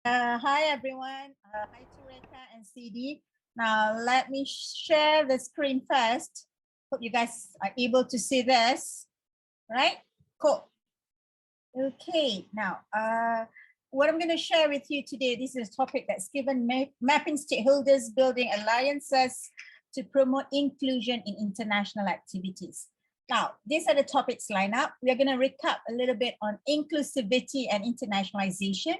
Hi everyone. Hi to Reka and CD. Now let me share the screen first. Hope you guys are able to see this. Right? Cool. Okay. Now, what I'm going to share with you today, this is a topic that's given mapping stakeholders, building alliances to promote inclusion in international activities. Now, these are the topics lined up. We're going to recap a little bit on inclusivity and internationalization.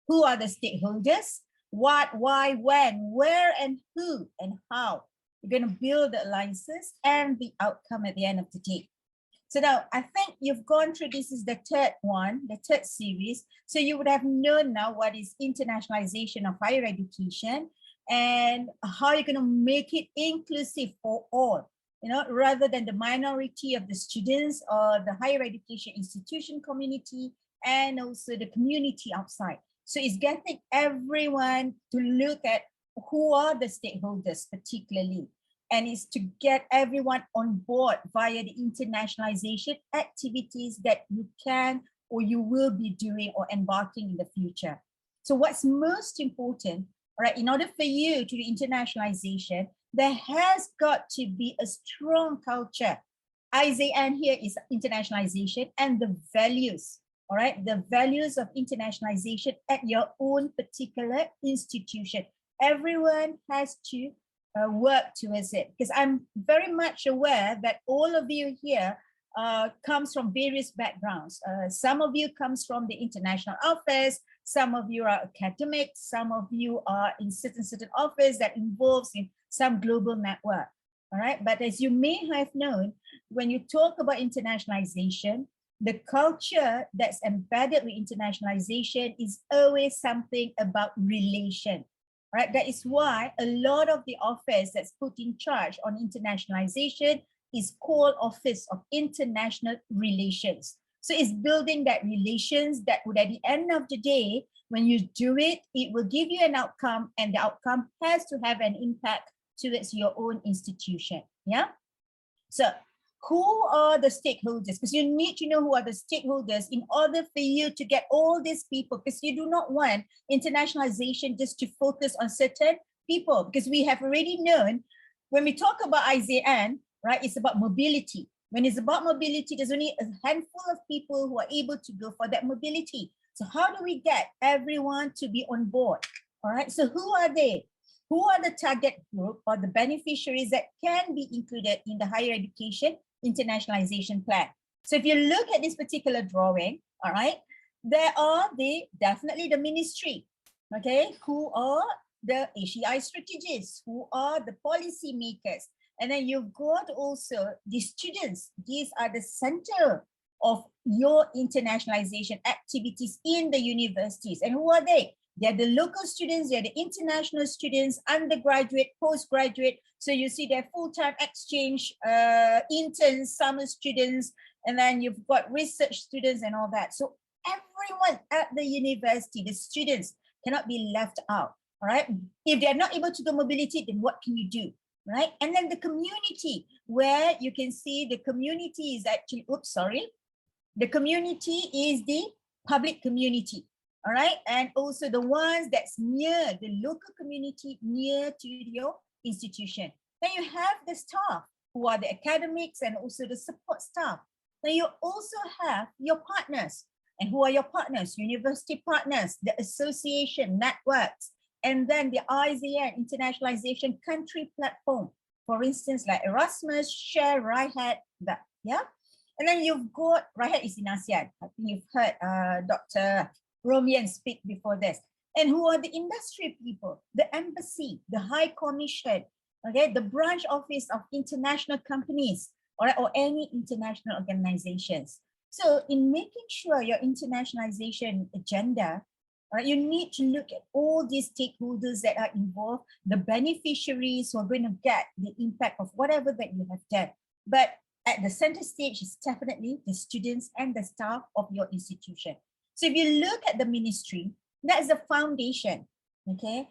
Who are the stakeholders? What, why, when, where, and who, and how. We're going to build the alliances and the outcome at the end of the day. So now I think you've gone through, this is the third one, the third series. So you would have known now what is internationalization of higher education and how you're going to make it inclusive for all, you know, rather than the minority of the students or the higher education institution community and also the community outside. So it's getting everyone to look at who are the stakeholders particularly, and it's to get everyone on board via the internationalization activities that you can or you will be doing or embarking in the future. So what's most important, right, in order for you to do internationalization, there has got to be a strong culture. ASEAN here is internationalization and the values. All right, the values of internationalization at your own particular institution. Everyone has to work towards it, because I'm very much aware that all of you here comes from various backgrounds. Some of you comes from the international office, some of you are academics, some of you are in certain office that involves in some global network. All right, but as you may have known, when you talk about internationalization, the culture that's embedded with internationalization is always something about relation, right? That is why a lot of the office that's put in charge on internationalization is called Office of International Relations. So it's building that relations that would, at the end of the day, when you do it, it will give you an outcome, and the outcome has to have an impact towards your own institution, yeah? So who are the stakeholders? Because you need to know who are the stakeholders in order for you to get all these people, because you do not want internationalization just to focus on certain people, because we have already known when we talk about ASEAN, right, it's about mobility. When it's about mobility, there's only a handful of people who are able to go for that mobility. So how do we get everyone to be on board? All right, so who are they? Who are the target group or the beneficiaries that can be included in the higher education internationalization plan? So if you look at this particular drawing, all right, there are definitely the ministry, okay, who are the ACI strategists, who are the policy makers. And then you've got also the students. These are the center of your internationalization activities in the universities. And who are they? They're the local students, they're the international students, undergraduate, postgraduate. So you see they're full-time exchange, interns, summer students, and then you've got research students and all that. So everyone at the university, the students, cannot be left out, all right? If they're not able to do mobility, then what can you do, right? And then the community, where you can see the community is actually, the community is the public community. All right, and also the ones that's near the local community, near to your institution. Then you have the staff, who are the academics and also the support staff. Then you also have your partners. And who are your partners? University partners, the association networks, and then the ASEAN internationalization country platform. For instance, like Erasmus, Share, RIHAT, that, yeah? And then you've got, RIHAT is in ASEAN. I think you've heard Dr. Romian speak before this. And who are the industry people, the embassy, the High Commission, okay, the branch office of international companies, or any international organizations. So in making sure your internationalization agenda, you need to look at all these stakeholders that are involved, the beneficiaries who are going to get the impact of whatever that you have done. But at the center stage is definitely the students and the staff of your institution. So if you look at the ministry, that's a foundation, okay?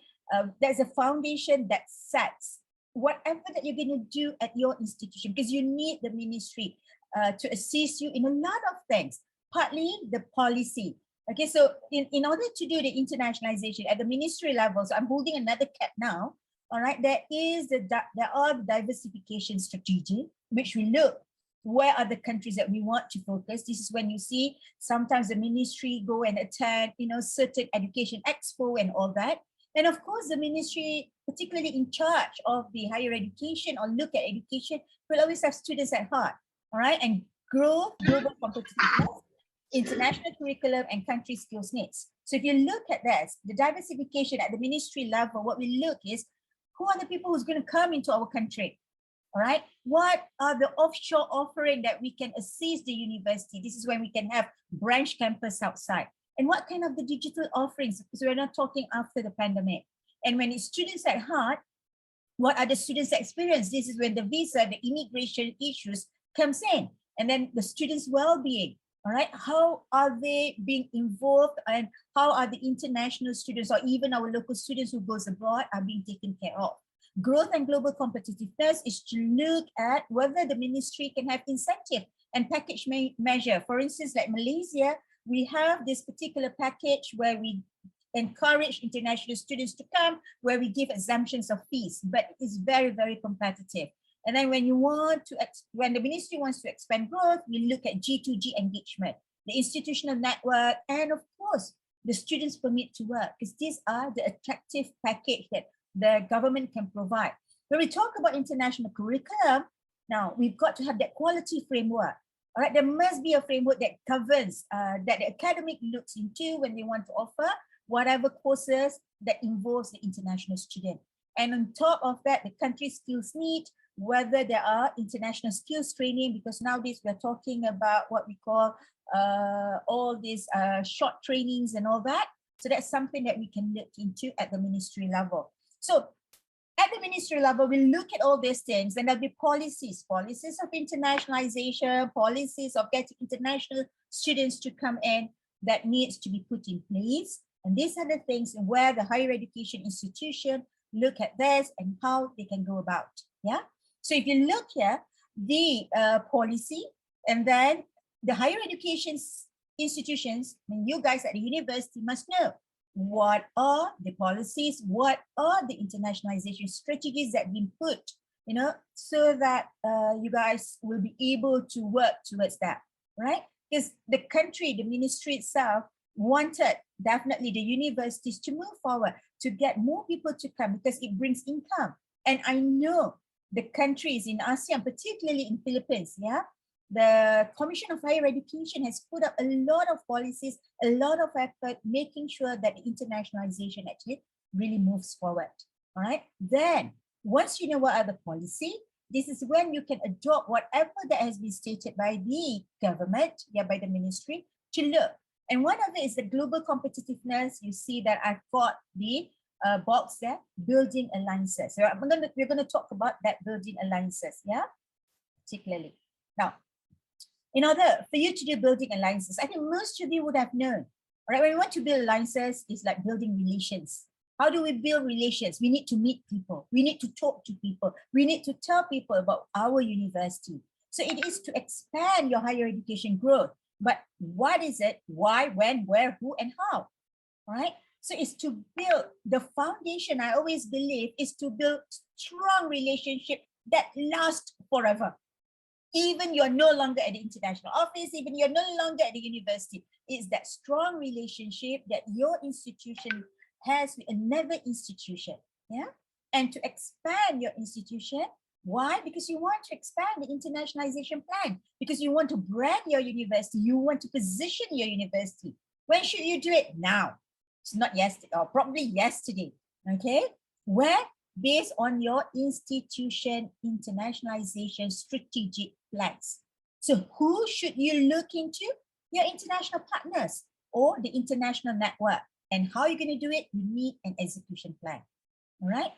There's a foundation that sets whatever that you're going to do at your institution, because you need the ministry to assist you in a lot of things. Partly the policy, Okay, so in order to do the internationalization at the ministry level, so I'm holding another cap now, all right, there are diversification strategy, which we look where are the countries that we want to focus. This is when you see sometimes the ministry go and attend, certain education expo and all that. And of course, the ministry, particularly in charge of the higher education or look at education, will always have students at heart, all right, and grow global competitiveness, international curriculum, and country skills needs. So if you look at this, the diversification at the ministry level, what we look is who are the people who's going to come into our country? All right. What are the offshore offering that we can assist the university? This is when we can have branch campus outside. And what kind of the digital offerings? Because we're not talking after the pandemic. And when it's students at heart, what are the students' experience? This is when the visa, the immigration issues comes in. And then the students' well-being. All right, how are they being involved, and how are the international students or even our local students who goes abroad are being taken care of? Growth and global competitiveness is to look at whether the ministry can have incentive and package measure. For instance, like Malaysia, we have this particular package where we encourage international students to come, where we give exemptions of fees, but it's very, very competitive. And then when when the ministry wants to expand growth, we look at G2G engagement, the institutional network, and of course, the students' permit to work, because these are the attractive package that the government can provide. When we talk about international curriculum, now we've got to have that quality framework. All right, there must be a framework that governs, that the academic looks into when they want to offer whatever courses that involves the international student. And on top of that, the country skills need, whether there are international skills training, because nowadays we're talking about what we call all these short trainings and all that. So that's something that we can look into at the ministry level. So at the ministry level, we look at all these things, and there'll be policies of internationalization, policies of getting international students to come in that needs to be put in place. And these are the things where the higher education institution look at this and how they can go about. Yeah. So if you look here, the policy, and then the higher education institutions, I mean, you guys at the university must know what are the policies, what are the internationalization strategies that have been put, so that you guys will be able to work towards that, right? Because the country, the ministry itself wanted definitely the universities to move forward, to get more people to come because it brings income. And I know the countries in ASEAN, particularly in Philippines, yeah, the Commission of Higher Education has put up a lot of policies, a lot of effort, making sure that the internationalization actually really moves forward. All right. Then once you know what are the policy, this is when you can adopt whatever that has been stated by the government, yeah, by the ministry, to look. And one of it is the global competitiveness. You see that I've got the box there, building alliances. So we're going to talk about that building alliances, yeah, particularly. Now, in order for you to do building alliances, I think most of you would have known, all right, when we want to build alliances, it's like building relations. How do we build relations? We need to meet people. We need to talk to people. We need to tell people about our university. So it is to expand your higher education growth. But what is it? Why, when, where, who, and how? All right. So it's to build the foundation. I always believe is to build strong relationship that last forever. Even you're no longer at the international office, even you're no longer at the university, it's that strong relationship that your institution has with another institution. Yeah. And to expand your institution. Why? Because you want to expand the internationalization plan, because you want to brand your university, you want to position your university. When should you do it? Now. It's not yesterday, or probably yesterday. Okay. Where? Based on your institution internationalization strategic plans. So who should you look into? Your international partners or the international network. And how you're going to do it? You need an execution plan. All right.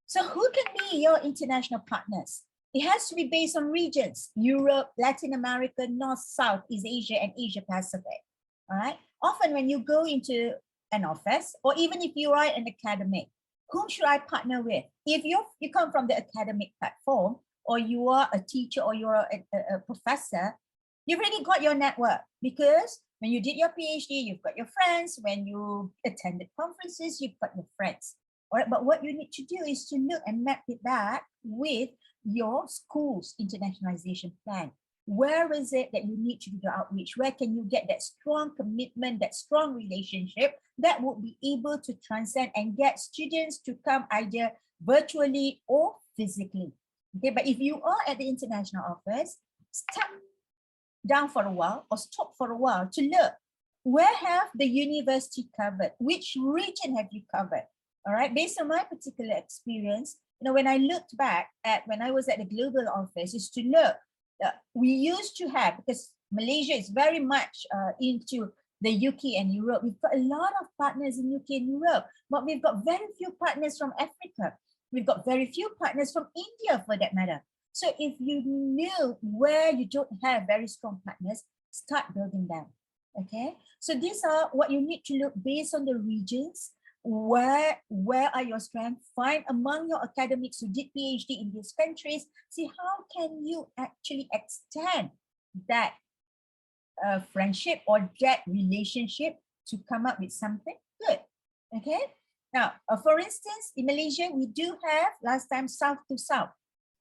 So who can be your international partners? It has to be based on regions: Europe, Latin America, North, South, East Asia, and Asia Pacific. All right. Often when you go into an office, or even if you are an academic, whom should I partner with? If you come from the academic platform, or you are a teacher, or you're a professor, You've already got your network, because when you did your PhD, you've got your friends. When you attended conferences, you've got your friends. All right, but what you need to do is to look and map it back with your school's internationalization plan. Where is it that you need to do the outreach? Where can you get that strong commitment, that strong relationship that would be able to transcend and get students to come either virtually or physically? Okay, but if you are at the international office, step down for a while or stop for a while to look, where have the university covered? Which region have you covered? All right, based on my particular experience, when I looked back at when I was at the global office, is to look, we used to have, because Malaysia is very much into the UK and Europe. We've got a lot of partners in UK and Europe, but we've got very few partners from Africa. We've got very few partners from India, for that matter. So if you knew where you don't have very strong partners, start building them. Okay, so these are what you need to look based on the regions. Where are your strengths? Find among your academics who did PhD in these countries. See how can you actually extend that friendship or that relationship to come up with something good. Okay. Now, for instance, in Malaysia, we do have last time South to South.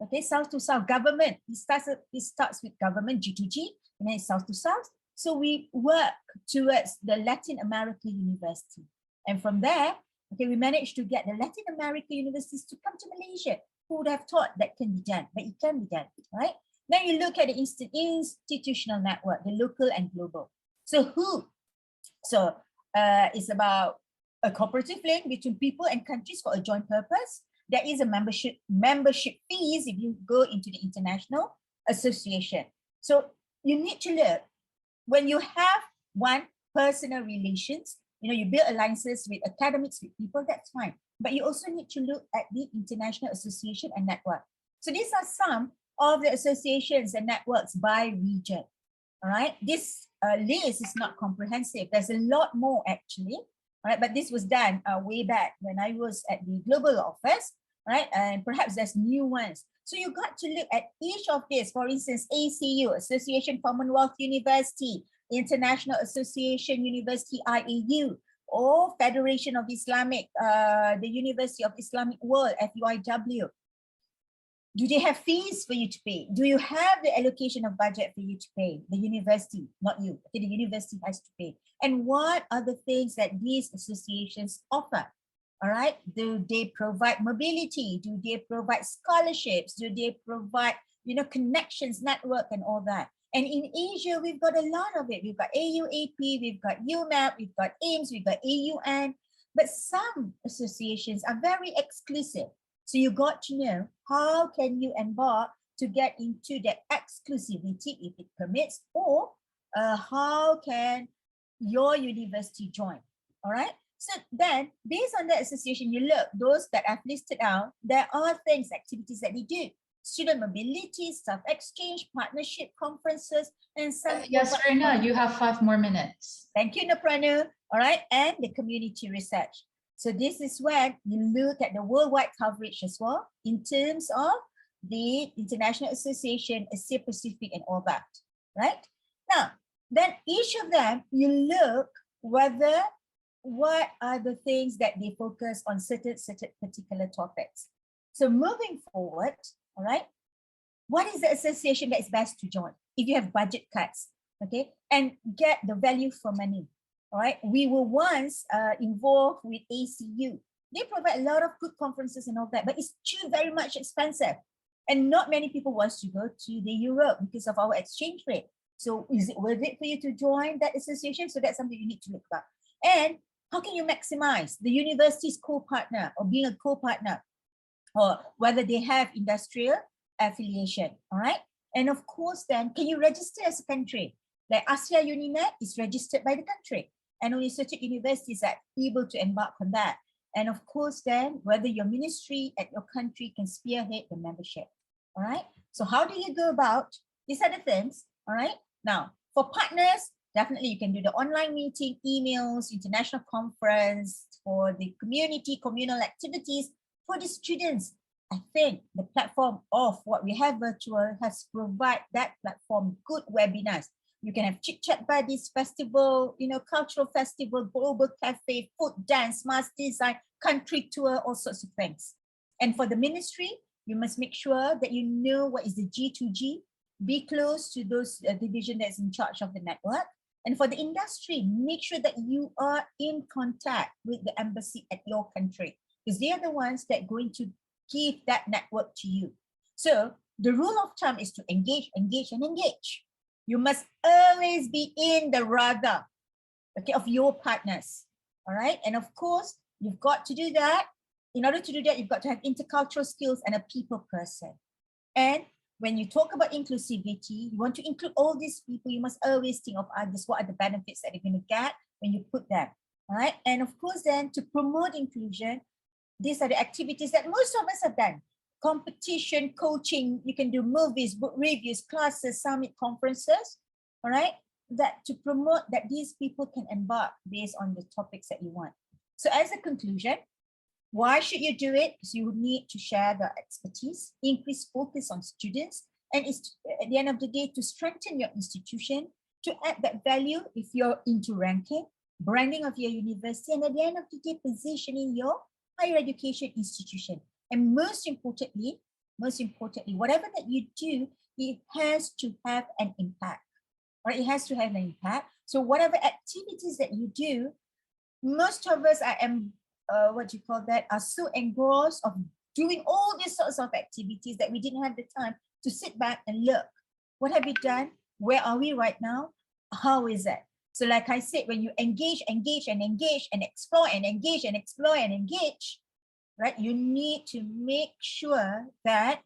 Okay, South to South government. It starts with government G2G, and then it's South to South. So we work towards the Latin America University. And from there, okay, we managed to get the Latin America universities to come to Malaysia. Who would have thought that can be done? But it can be done, right? Then you look at the institutional network, the local and global. So it's about a cooperative link between people and countries for a joint purpose. There is a membership fees if you go into the international association. So you need to look, when you have one, personal relations, you build alliances with academics, with people, that's fine. But you also need to look at the international association and network. So these are some of the associations and networks by region. All right, this list is not comprehensive. There's a lot more actually. All right, but this was done way back when I was at the global office. Right, and perhaps there's new ones. So you got to look at each of these. For instance, ACU, Association Commonwealth University, International Association University IAU, or Federation of Islamic, the University of Islamic World, FUIW. Do they have fees for you to pay? Do you have the allocation of budget for you to pay? The university, not you. Okay, the university has to pay. And what are the things that these associations offer? All right, do they provide mobility? Do they provide scholarships? Do they provide, connections, network, and all that? And in Asia, we've got a lot of it. We've got AUAP, we've got UMAP, we've got AIMS, we've got AUN. But some associations are very exclusive. So you got to know how can you embark to get into that exclusivity if it permits, or how can your university join? All right. So then, based on that association, you look, those that I've listed out, there are things, activities that they do. Student mobility, staff exchange, partnership, conferences, and some. Yazrina, you have 5 more minutes. Thank you, Napranu. All right, and the community research. So this is when you look at the worldwide coverage as well, in terms of the International Association, ASEAN Pacific, and all that, right? Now, then each of them, you look whether what are the things that they focus on certain particular topics. So moving forward, all right, what is the association that is best to join if you have budget cuts, okay, and get the value for money? All right, we were once involved with ACU. They provide a lot of good conferences and all that, but it's too very much expensive. And not many people want to go to the Europe because of our exchange rate. So is it worth it for you to join that association? So that's something you need to look at. And how can you maximize the university's co-partner or being a co-partner, or whether they have industrial affiliation, all right? And of course, then, can you register as a country? Like ASEAN Uninet is registered by the country, and only certain universities are able to embark on that. And of course, then, whether your ministry at your country can spearhead the membership, all right? So how do you go about these other things, all right? Now, for partners, definitely you can do the online meeting, emails, international conference, for the community, communal activities. For the students, I think the platform of what we have virtual has provided that platform good webinars. You can have chit chat buddies, festival, cultural festival, global cafe, food dance, mass design, country tour, all sorts of things. And for the ministry, you must make sure that you know what is the G2G, be close to those division that's in charge of the network. And for the industry, make sure that you are in contact with the embassy at your country, because they are the ones that are going to give that network to you. So the rule of thumb is to engage, engage, and engage. You must always be in the radar, okay, of your partners, all right? And of course, you've got to do that. In order to do that, you've got to have intercultural skills and a people person. And when you talk about inclusivity, you want to include all these people, you must always think of others. What are the benefits that they're going to get when you put them, all right? And of course, then to promote inclusion, these are the activities that most of us have done. Competition, coaching, you can do movies, book reviews, classes, summit, conferences, all right? That to promote that these people can embark based on the topics that you want. So as a conclusion, why should you do it? Because you need to share the expertise, increase focus on students, and it's at the end of the day to strengthen your institution, to add that value if you're into ranking, branding of your university, and at the end of the day, positioning your higher education institution. And most importantly, whatever that you do, it has to have an impact, right? It has to have an impact. So whatever activities that you do, most of us are so engrossed of doing all these sorts of activities that we didn't have the time to sit back and look. What have we done? Where are we right now? How is it? So like I said, when you engage, engage, and engage, and explore, and engage, and explore, and engage, right? You need to make sure that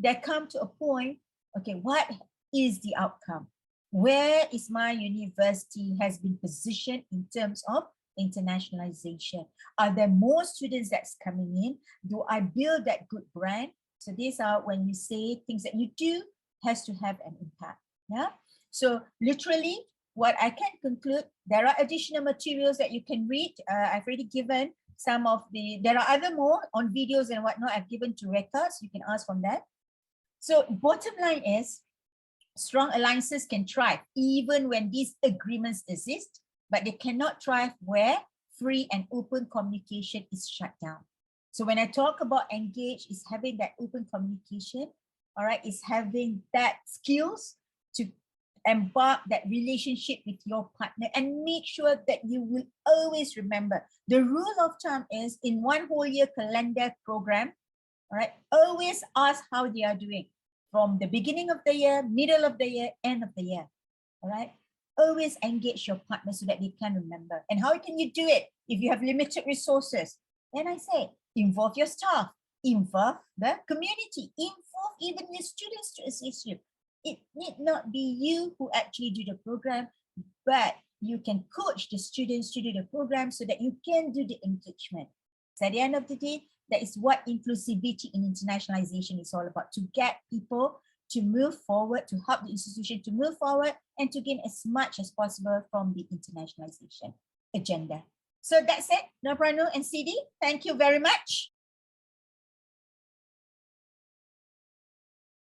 they come to a point, okay, what is the outcome? Where is my university has been positioned in terms of internationalization? Are there more students that's coming in? Do I build that good brand? So these are when you say things that you do has to have an impact. Yeah. So literally, what I can conclude, there are additional materials that you can read. I've already given some of there are other more on videos and whatnot I've given to records. You can ask from that. So bottom line is, strong alliances can thrive even when these agreements exist, but they cannot thrive where free and open communication is shut down. So when I talk about engage, is having that open communication, all right, is having that skills to embark that relationship with your partner and make sure that you will always remember. The rule of thumb is in one whole year calendar program, all right, always ask how they are doing from the beginning of the year, middle of the year, end of the year, all right? Always engage your partner so that they can remember. And how can you do it if you have limited resources? Then I say, involve your staff, involve the community, involve even the students to assist you. It need not be you who actually do the program, but you can coach the students to do the program so that you can do the engagement. So at the end of the day, that is what inclusivity in internationalization is all about, to get people to move forward, to help the institution to move forward and to gain as much as possible from the internationalization agenda. So that's it, Pranu and CD. Thank you very much.